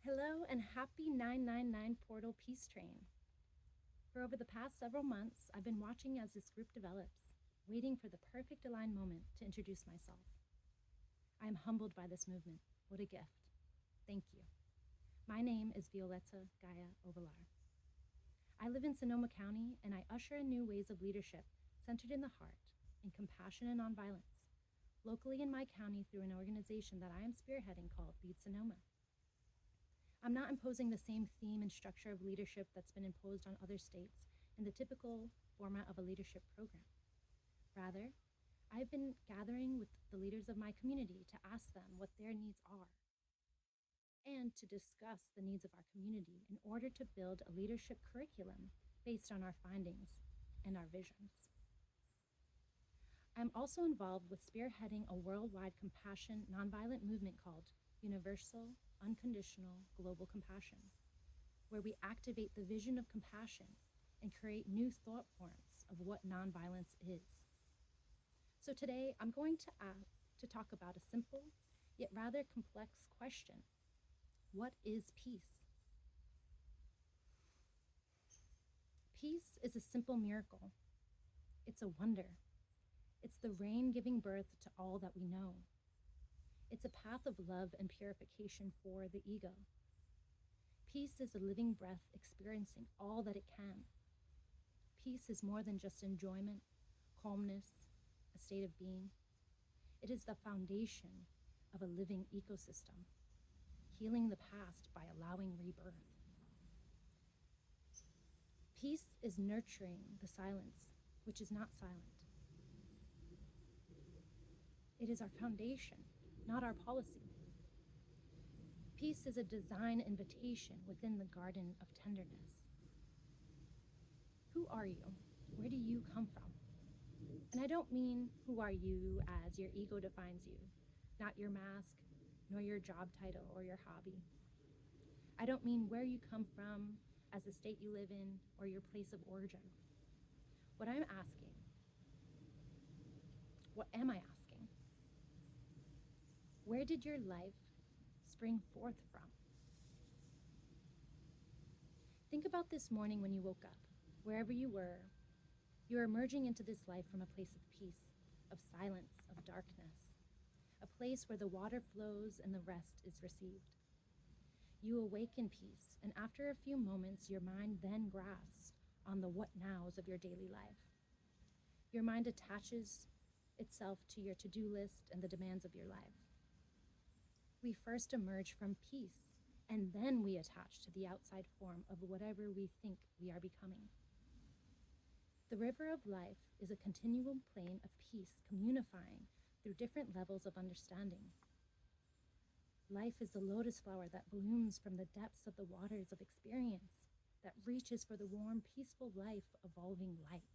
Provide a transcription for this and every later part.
Hello and happy 999 Portal Peace Train. For over the past several months, I've been watching as this group develops, waiting for the perfect aligned moment to introduce myself. I am humbled by this movement. What a gift. Thank you. My name is Violetta Gaia Ovalar. I live in Sonoma County and I usher in new ways of leadership centered in the heart, in compassion and nonviolence, locally in my county through an organization that I am spearheading called Lead Sonoma. I'm not imposing the same theme and structure of leadership that's been imposed on other states in the typical format of a leadership program. Rather, I've been gathering with the leaders of my community to ask them what their needs are and to discuss the needs of our community in order to build a leadership curriculum based on our findings and our visions. I'm also involved with spearheading a worldwide compassion nonviolent movement called Universal Unconditional Global Compassion, where we activate the vision of compassion and create new thought forms of what nonviolence is. So today I'm going to talk about a simple yet rather complex question. What is peace? Peace is a simple miracle. It's a wonder. It's the rain giving birth to all that we know. It's a path of love and purification for the ego. Peace is a living breath experiencing all that it can. Peace is more than just enjoyment, calmness, a state of being. It is the foundation of a living ecosystem, healing the past by allowing rebirth. Peace is nurturing the silence, which is not silent. It is our foundation, not our policy. Peace is a design invitation within the garden of tenderness. Who are you? Where do you come from? And I don't mean who are you as your ego defines you, not your mask, nor your job title or your hobby. I don't mean where you come from as the state you live in or your place of origin. What am I asking? Where did your life spring forth from? Think about this morning when you woke up. Wherever you were emerging into this life from a place of peace, of silence, of darkness, a place where the water flows and the rest is received. You awake in peace, and after a few moments, your mind then grasps on the what nows of your daily life. Your mind attaches itself to your to-do list and the demands of your life. We first emerge from peace, and then we attach to the outside form of whatever we think we are becoming. The river of life is a continual plane of peace communifying through different levels of understanding. Life is the lotus flower that blooms from the depths of the waters of experience, that reaches for the warm, peaceful life evolving light.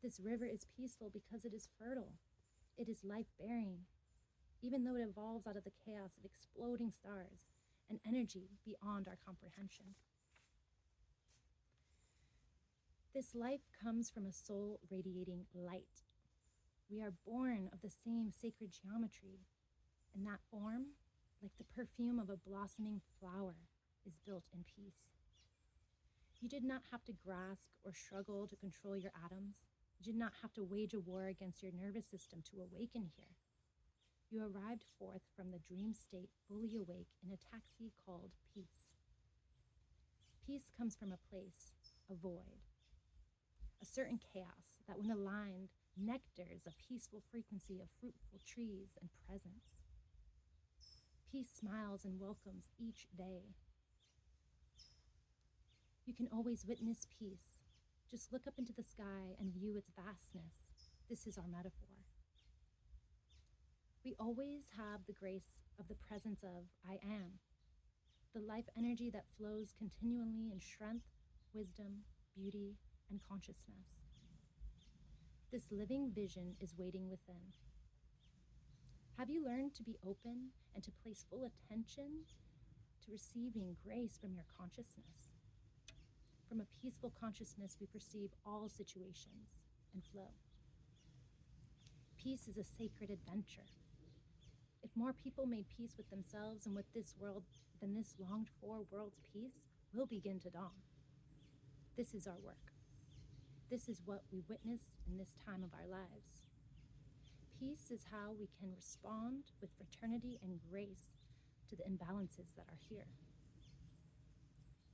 This river is peaceful because it is fertile. It is life-bearing, even though it evolves out of the chaos of exploding stars and energy beyond our comprehension. This life comes from a soul radiating light. We are born of the same sacred geometry, and that form, like the perfume of a blossoming flower, is built in peace. You did not have to grasp or struggle to control your atoms. You did not have to wage a war against your nervous system to awaken here. You arrived forth from the dream state fully awake in a taxi called peace. Peace comes from a place, a void, a certain chaos that when aligned nectars a peaceful frequency of fruitful trees and presence. Peace smiles and welcomes each day. You can always witness peace. Just look up into the sky and view its vastness. This is our metaphor. We always have the grace of the presence of I am, the life energy that flows continually in strength, wisdom, beauty, and consciousness. This living vision is waiting within. Have you learned to be open and to place full attention to receiving grace from your consciousness? From a peaceful consciousness, we perceive all situations and flow. Peace is a sacred adventure. If more people made peace with themselves and with this world, then this longed-for world's peace will begin to dawn. This is our work. This is what we witness in this time of our lives. Peace is how we can respond with fraternity and grace to the imbalances that are here.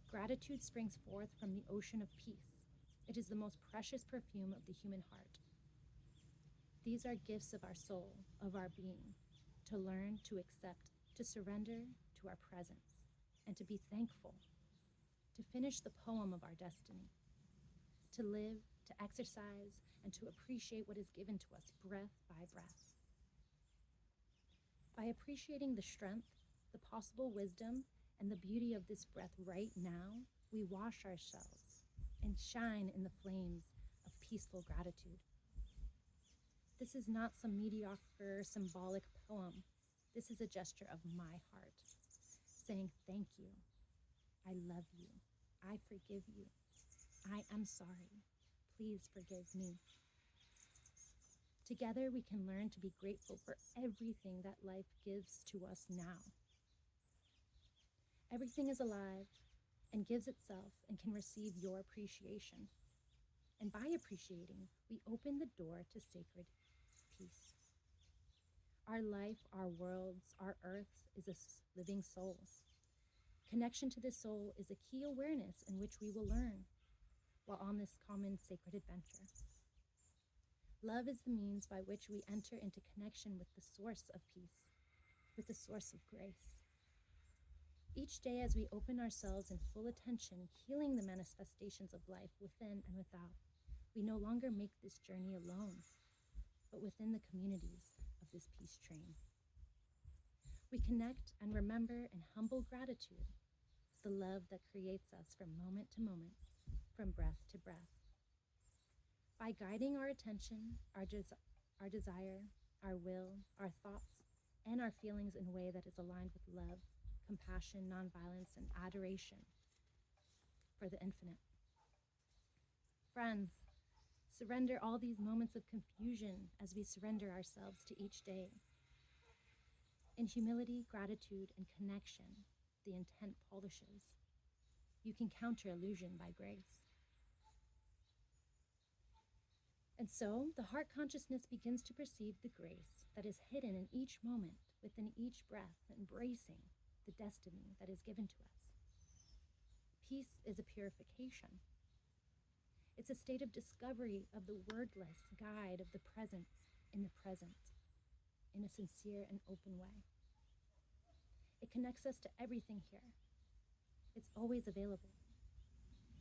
Gratitude springs forth from the ocean of peace. It is the most precious perfume of the human heart. These are gifts of our soul, of our being, to learn, to accept, to surrender to our presence, and to be thankful, to finish the poem of our destiny, to live, to exercise, and to appreciate what is given to us breath by breath. By appreciating the strength, the possible wisdom, and the beauty of this breath right now, we wash ourselves and shine in the flames of peaceful gratitude. This is not some mediocre, symbolic poem. This is a gesture of my heart, saying thank you, I love you, I forgive you, I am sorry, please forgive me. Together we can learn to be grateful for everything that life gives to us now. Everything is alive and gives itself and can receive your appreciation. And by appreciating, we open the door to sacred peace. Our life, our worlds, our earth is a living soul. Connection to this soul is a key awareness in which we will learn while on this common sacred adventure. Love is the means by which we enter into connection with the source of peace, with the source of grace. Each day as we open ourselves in full attention, healing the manifestations of life within and without, we no longer make this journey alone, but within the communities of this peace train. We connect and remember in humble gratitude the love that creates us from moment to moment, from breath to breath. By guiding our attention, our desire, our will, our thoughts, and our feelings in a way that is aligned with love, compassion, nonviolence, and adoration for the infinite. Friends, surrender all these moments of confusion as we surrender ourselves to each day. In humility, gratitude, and connection, the intent polishes. You can counter illusion by grace. And so, the heart consciousness begins to perceive the grace that is hidden in each moment, within each breath, embracing the destiny that is given to us. Peace is a purification. It's a state of discovery of the wordless guide of the presence in the present, in a sincere and open way. It connects us to everything here. It's always available.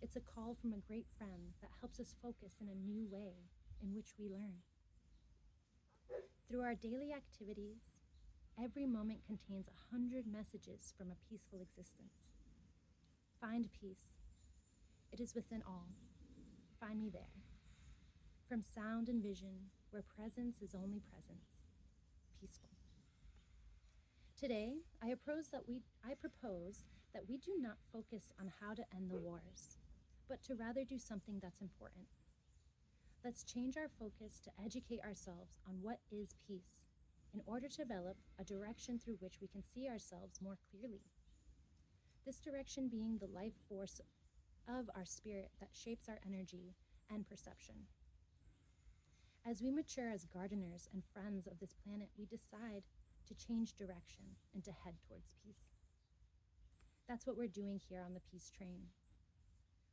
It's a call from a great friend that helps us focus in a new way in which we learn. Through our daily activities, every moment contains 100 messages from a peaceful existence. Find peace. It is within all. Find me there. From sound and vision, where presence is only presence, peaceful. Today, I propose that we do not focus on how to end the wars, but to rather do something that's important. Let's change our focus to educate ourselves on what is peace, in order to develop a direction through which we can see ourselves more clearly. This direction being the life force of our spirit that shapes our energy and perception. As we mature as gardeners and friends of this planet, we decide to change direction and to head towards peace. That's what we're doing here on the peace train.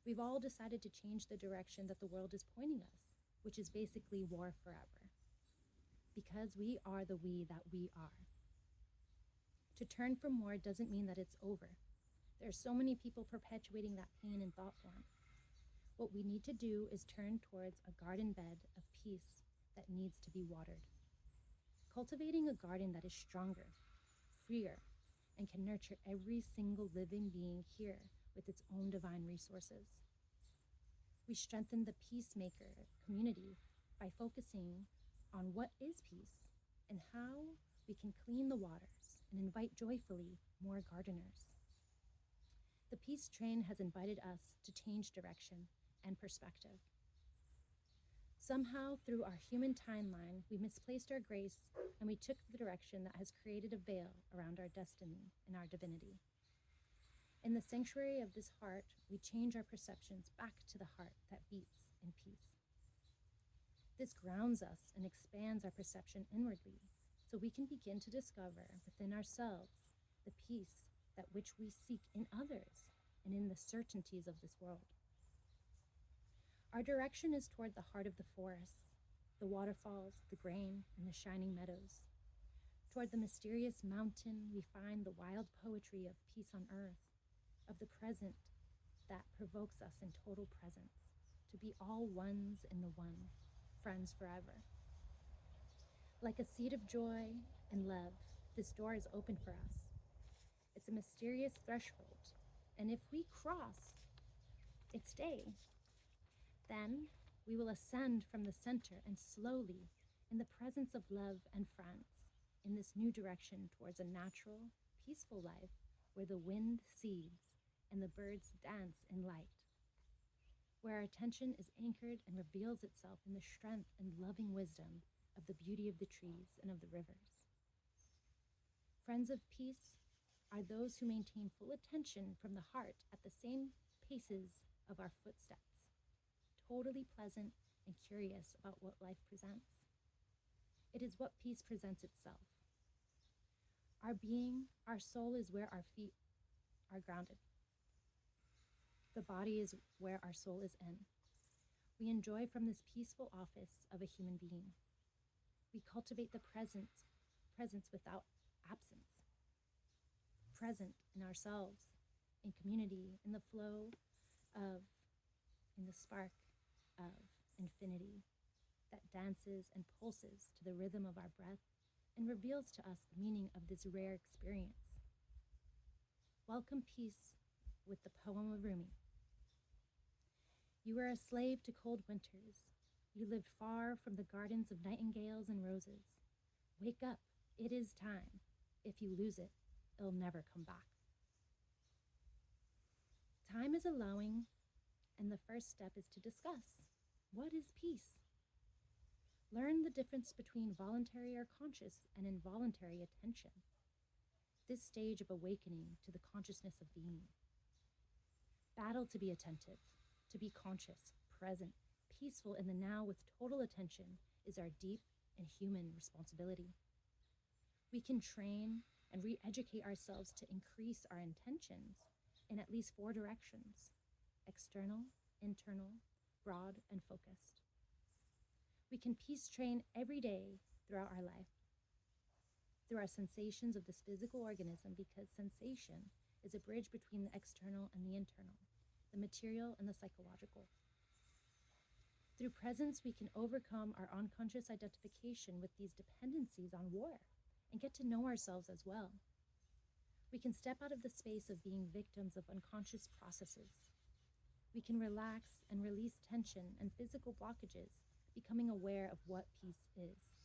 We've all decided to change the direction that the world is pointing us, which is basically war forever. Because we are the we that we are. To turn from war doesn't mean that it's over. There are so many people perpetuating that pain in thought form. What we need to do is turn towards a garden bed of peace that needs to be watered. Cultivating a garden that is stronger, freer, and can nurture every single living being here with its own divine resources. We strengthen the peacemaker community by focusing on what is peace and how we can clean the waters and invite joyfully more gardeners. The peace train has invited us to change direction and perspective. Somehow, through our human timeline, we misplaced our grace and we took the direction that has created a veil around our destiny and our divinity. In the sanctuary of this heart, we change our perceptions back to the heart that beats in peace. This grounds us and expands our perception inwardly, so we can begin to discover within ourselves the peace that which we seek in others and in the certainties of this world. Our direction is toward the heart of the forests, the waterfalls, the grain, and the shining meadows. Toward the mysterious mountain, we find the wild poetry of peace on earth, of the present that provokes us in total presence, to be all ones in the one, friends forever. Like a seed of joy and love, this door is open for us. It's a mysterious threshold, and if we cross its day, then we will ascend from the center and slowly, in the presence of love and friends, in this new direction towards a natural, peaceful life where the wind seeds and the birds dance in light, where our attention is anchored and reveals itself in the strength and loving wisdom of the beauty of the trees and of the rivers. Friends of peace are those who maintain full attention from the heart at the same paces of our footsteps, totally pleasant and curious about what life presents. It is what peace presents itself. Our being, our soul is where our feet are grounded. The body is where our soul is in. We enjoy from this peaceful office of a human being. We cultivate the presence without absence. Present in ourselves, in community, in the flow of, in the spark of infinity that dances and pulses to the rhythm of our breath and reveals to us the meaning of this rare experience. Welcome peace with the poem of Rumi. You were a slave to cold winters. You lived far from the gardens of nightingales and roses. Wake up, it is time. If you lose it, it'll never come back. Time is allowing, and the first step is to discuss. What is peace? Learn the difference between voluntary or conscious and involuntary attention. This stage of awakening to the consciousness of being. Battle to be attentive, to be conscious, present, peaceful in the now with total attention is our deep and human responsibility. We can train and re-educate ourselves to increase our intentions in at least 4 directions: external, internal, broad, and focused. We can peace train every day throughout our life, through our sensations of this physical organism, because sensation is a bridge between the external and the internal, the material and the psychological. Through presence, we can overcome our unconscious identification with these dependencies on war and get to know ourselves as well. We can step out of the space of being victims of unconscious processes. We can relax and release tension and physical blockages, becoming aware of what peace is.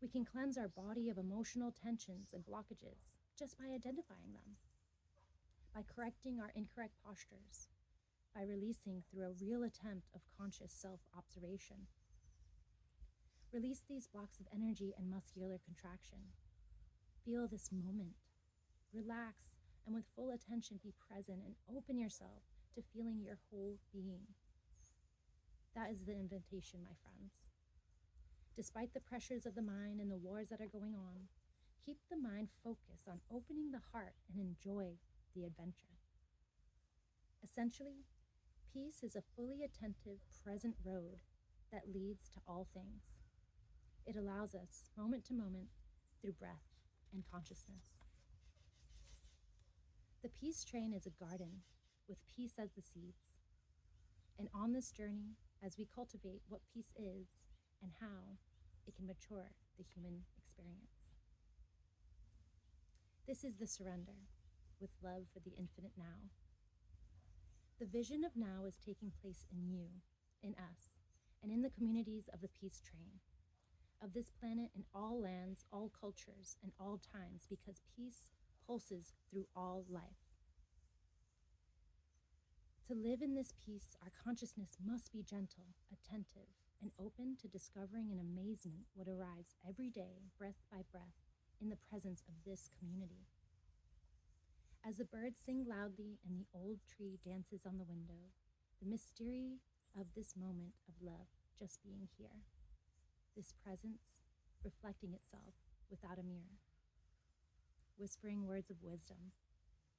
We can cleanse our body of emotional tensions and blockages just by identifying them, by correcting our incorrect postures, by releasing through a real attempt of conscious self-observation. Release these blocks of energy and muscular contraction. Feel this moment. Relax, and with full attention be present and open yourself to feeling your whole being. That is the invitation, my friends. Despite the pressures of the mind and the wars that are going on, keep the mind focused on opening the heart and enjoy the adventure. Essentially, peace is a fully attentive, present road that leads to all things. It allows us, moment to moment, through breath and consciousness. The peace train is a garden with peace as the seeds. And on this journey, as we cultivate what peace is and how it can mature the human experience. This is the surrender, with love for the infinite now. The vision of now is taking place in you, in us, and in the communities of the peace train, of this planet in all lands, all cultures, and all times, because peace pulses through all life. To live in this peace, our consciousness must be gentle, attentive, and open to discovering in amazement what arrives every day, breath by breath, in the presence of this community. As the birds sing loudly and the old tree dances on the window, the mystery of this moment of love just being here, this presence reflecting itself without a mirror, whispering words of wisdom,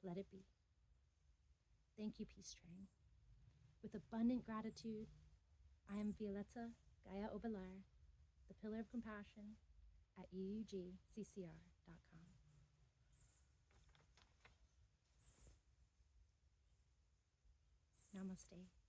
let it be. Thank you, Peace Train. With abundant gratitude, I am Violetta Gaia Obelar, the Pillar of Compassion at uugccr.com. Namaste.